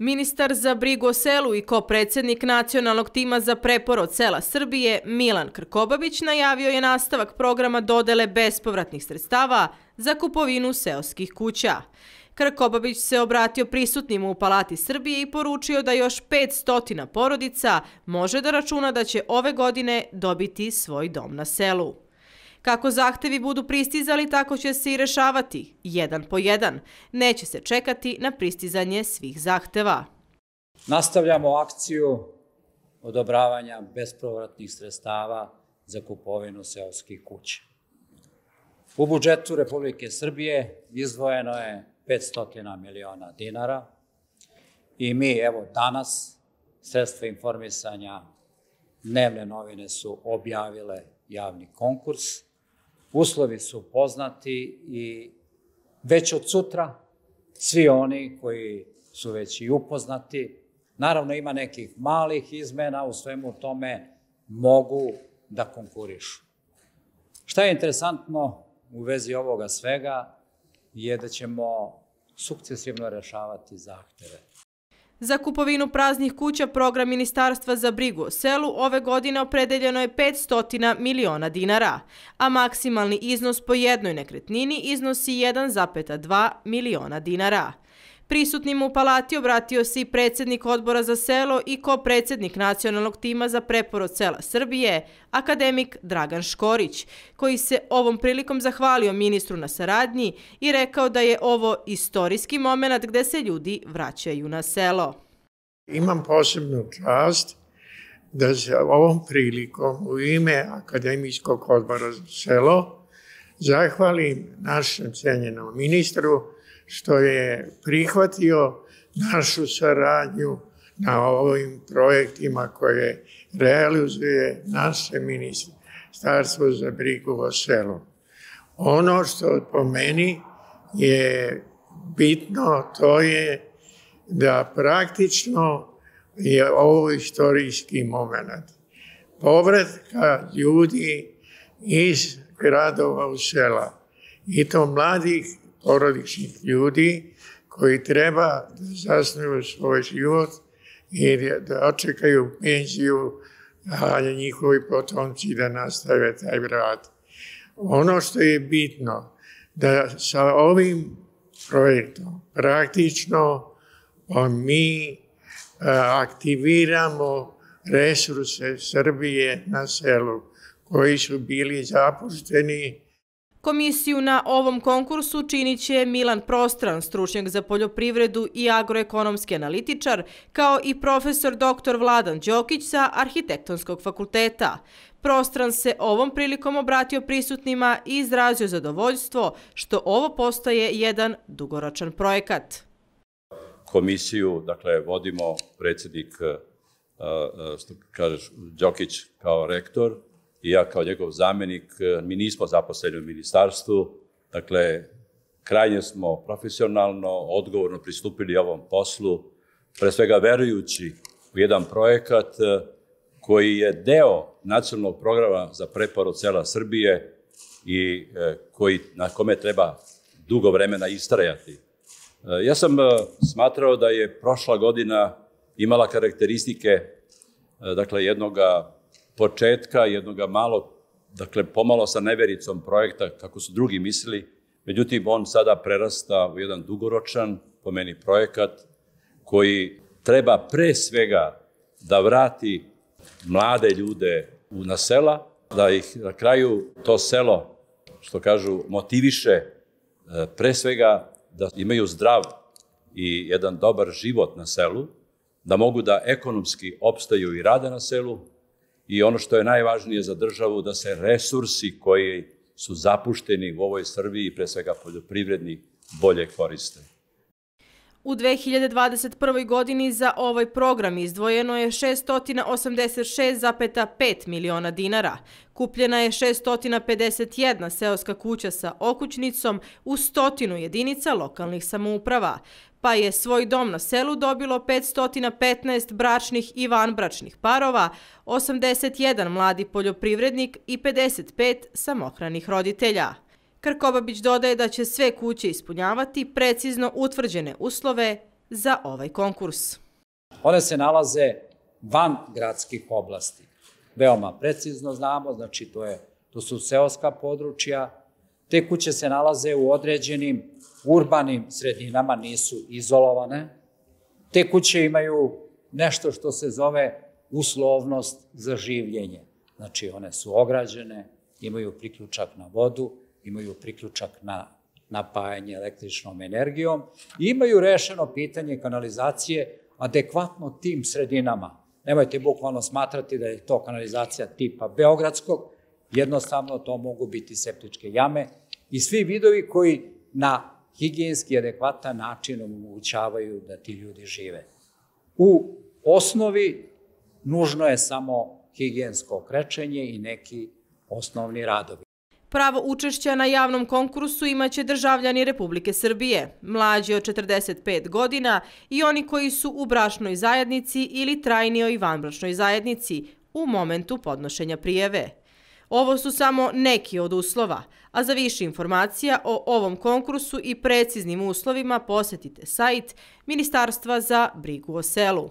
Ministar za brigu o selu i kopredsednik Nacionalnog tima za preporod sela Srbije Milan Krkobabić najavio je nastavak programa dodele bespovratnih sredstava za kupovinu seoskih kuća. Krkobabić se obratio prisutnima u Palati Srbije i poručio da još 500 porodica može da računa da će ove godine dobiti svoj dom na selu. Kako zahtevi budu pristizali, tako će se i rešavati, jedan po jedan. Neće se čekati na pristizanje svih zahteva. Nastavljamo akciju odobravanja bespovratnih sredstava za kupovinu seoskih kuća. U budžetu Republike Srbije izdvojeno je 500 miliona dinara i mi, evo danas, sredstva informisanja, dnevne novine su objavile javni konkurs. Uslovi su poznati i već od sutra svi oni koji su već i upoznati, naravno ima nekih malih izmena, u svemu tome mogu da konkurišu. Šta je interesantno u vezi ovoga svega je da ćemo sukcesivno rešavati zahteve. Za kupovinu praznih kuća program Ministarstva za brigu o selu ove godine opredeljeno je 500 miliona dinara, a maksimalni iznos po jednoj nekretnini iznosi 1,2 miliona dinara. Prisutnima u Palati obratio se i predsednik Odbora za selo i kopredsednik Nacionalnog tima za preporod sela Srbije, akademik Dragan Škorić, koji se ovom prilikom zahvalio ministru na saradnji i rekao da je ovo istorijski moment gde se ljudi vraćaju na selo. Imam posebnu čast da se ovom prilikom u ime Akademijskog odbora za selo zahvalim našem cenjenom ministru što je prihvatio našu saradnju na ovim projektima koje realizuje naše Ministarstvo za brigu o selu. Ono što po meni je bitno, to je da praktično je ovo istorijski moment. Povratka ljudi iz gradova u sela i to mladih porodičnih ljudi koji treba da zasnuju svoj život i da očekaju penziju, a njihovi potomci da nastave taj rad. Ono što je bitno, da sa ovim projektom praktično mi aktiviramo resurse Srbije na selu koji su bili zapušteni. Komisiju na ovom konkursu činit će Milan Prostran, stručnjak za poljoprivredu i agroekonomski analitičar, kao i profesor dr. Vladan Đokić sa Arhitektonskog fakulteta. Prostran se ovom prilikom obratio prisutnima i izrazio zadovoljstvo što ovo postaje jedan dugoročan projekat. Komisiju, dakle, vodimo predsednik, što kažeš, Đokić kao rektor, i ja kao njegov zamenik. Mi nismo zaposleni u ministarstvu, dakle, krajnje smo profesionalno, odgovorno pristupili ovom poslu, pre svega verujući u jedan projekat koji je deo nacionalnog programa za preporod sela Srbije i na kome treba dugo vremena istrajati. Ja sam smatrao da je prošla godina imala karakteristike, dakle, jednoga početka, jednoga malo, dakle, pomalo sa nevericom projekta, kako su drugi mislili. Međutim, on sada prerasta u jedan dugoročan, po meni, projekat koji treba pre svega da vrati mlade ljude na sela, da ih na kraju to selo, što kažu, motiviše pre svega da imaju zdrav i jedan dobar život na selu, da mogu da ekonomski opstaju i rade na selu, i ono što je najvažnije za državu, da se resursi koji su zapušteni u ovoj Srbiji, pre svega poljoprivredni, bolje koriste. U 2021. godini za ovaj program izdvojeno je 686,5 miliona dinara. Kupljena je 651 seoska kuća sa okućnicom u 100 jedinica lokalnih samouprava, pa je svoj dom na selu dobilo 515 bračnih i vanbračnih parova, 81 mladi poljoprivrednik i 55 samohranih roditelja. Krkobabić dodaje da će sve kuće ispunjavati precizno utvrđene uslove za ovaj konkurs. One se nalaze van gradskih oblasti. Veoma precizno znamo, znači to su seoska područja. Te kuće se nalaze u određenim urbanim sredinama, nisu izolovane. Te kuće imaju nešto što se zove uslovnost za življenje. Znači one su ograđene, imaju priključak na vodu, imaju priključak na napajanje električnom energijom i imaju rešeno pitanje kanalizacije adekvatno tim sredinama. Nemojte bukvalno smatrati da je to kanalizacija tipa beogradskog, jednostavno to mogu biti septičke jame i svi vidovi koji na higijenski adekvatan način omogućavaju da ti ljudi žive. U osnovi nužno je samo higijensko krečenje i neki osnovni radovi. Pravo učešća na javnom konkursu imaće državljani Republike Srbije, mlađi od 45 godina i oni koji su u bračnoj zajednici ili trajnijoj vanbračnoj zajednici u momentu podnošenja prijave. Ovo su samo neki od uslova, a za više informacija o ovom konkursu i preciznim uslovima posetite sajt Ministarstva za brigu o selu.